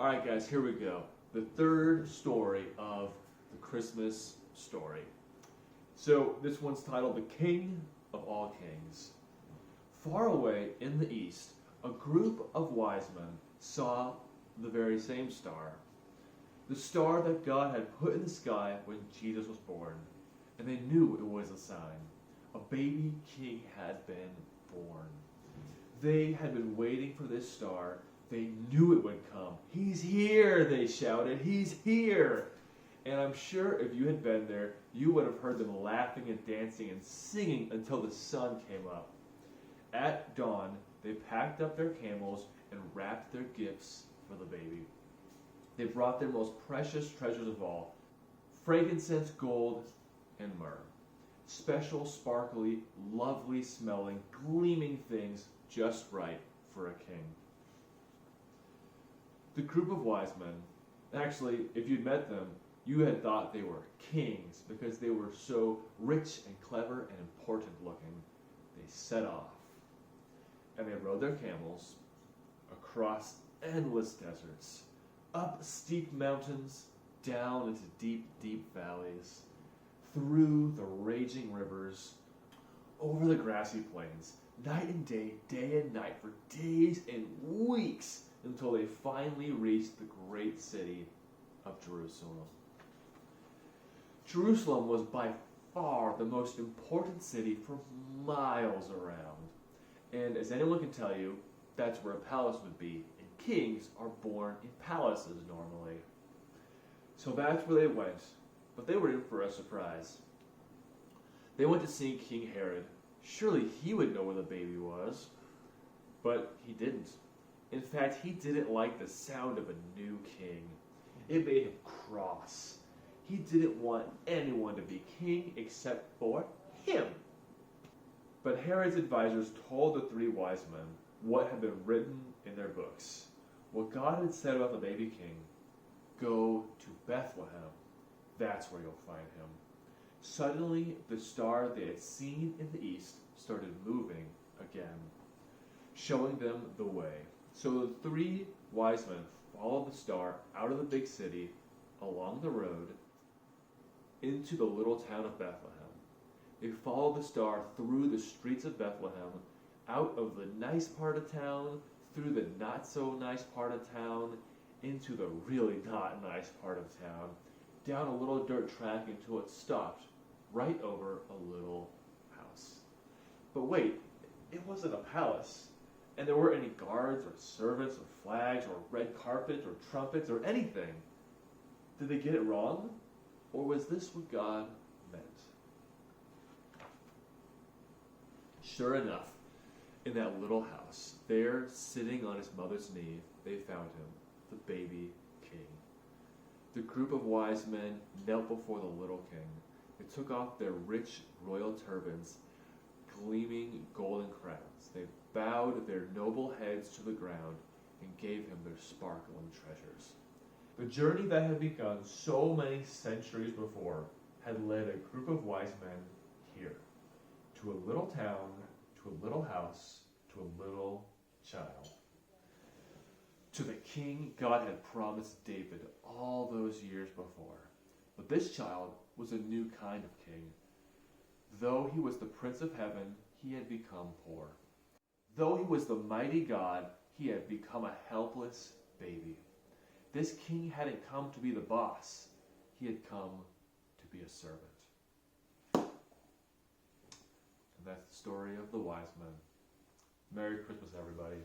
Alright guys, here we go. The third story of the Christmas story. So this one's titled The King of All Kings. Far away in the east, a group of wise men saw the very same star. The star that God had put in the sky when Jesus was born. And they knew it was a sign. A baby king had been born. They had been waiting for this star. They knew it would come. He's here, they shouted. He's here. And I'm sure if you had been there, you would have heard them laughing and dancing and singing until the sun came up. At dawn, they packed up their camels and wrapped their gifts for the baby. They brought their most precious treasures of all, frankincense, gold, and myrrh. Special, sparkly, lovely smelling, gleaming things just right for a king. The group of wise men, actually, if you'd met them, you had thought they were kings because they were so rich and clever and important looking. They set off, and they rode their camels across endless deserts, up steep mountains, down into deep, deep valleys, through the raging rivers, over the grassy plains, night and day and night, for days and weeks, until they finally reached the great city of Jerusalem. Jerusalem was by far the most important city for miles around. And as anyone can tell you, that's where a palace would be. And kings are born in palaces normally. So that's where they went. But they were in for a surprise. They went to see King Herod. Surely he would know where the baby was. But he didn't. In fact, he didn't like the sound of a new king. It made him cross. He didn't want anyone to be king except for him. But Herod's advisors told the three wise men what had been written in their books, what God had said about the baby king. Go to Bethlehem. That's where you'll find him. Suddenly, the star they had seen in the east started moving again, showing them the way. So the three wise men followed the star out of the big city, along the road, into the little town of Bethlehem. They followed the star through the streets of Bethlehem, out of the nice part of town, through the not so nice part of town, into the really not nice part of town, down a little dirt track until it stopped right over a little house. But wait, it wasn't a palace. And there weren't any guards or servants or flags or red carpet or trumpets or anything. Did they get it wrong? Or was this what God meant? Sure enough, in that little house, there, sitting on his mother's knee, they found him, the baby king. The group of wise men knelt before the little king. They took off their rich royal turbans, gleaming golden crowns. They bowed their noble heads to the ground and gave him their sparkling treasures. The journey that had begun so many centuries before had led a group of wise men here, to a little town, to a little house, to a little child. To the king God had promised David all those years before. But this child was a new kind of king. Though he was the Prince of Heaven, he had become poor. Though he was the mighty God, he had become a helpless baby. This king hadn't come to be the boss. He had come to be a servant. And that's the story of the wise men. Merry Christmas, everybody.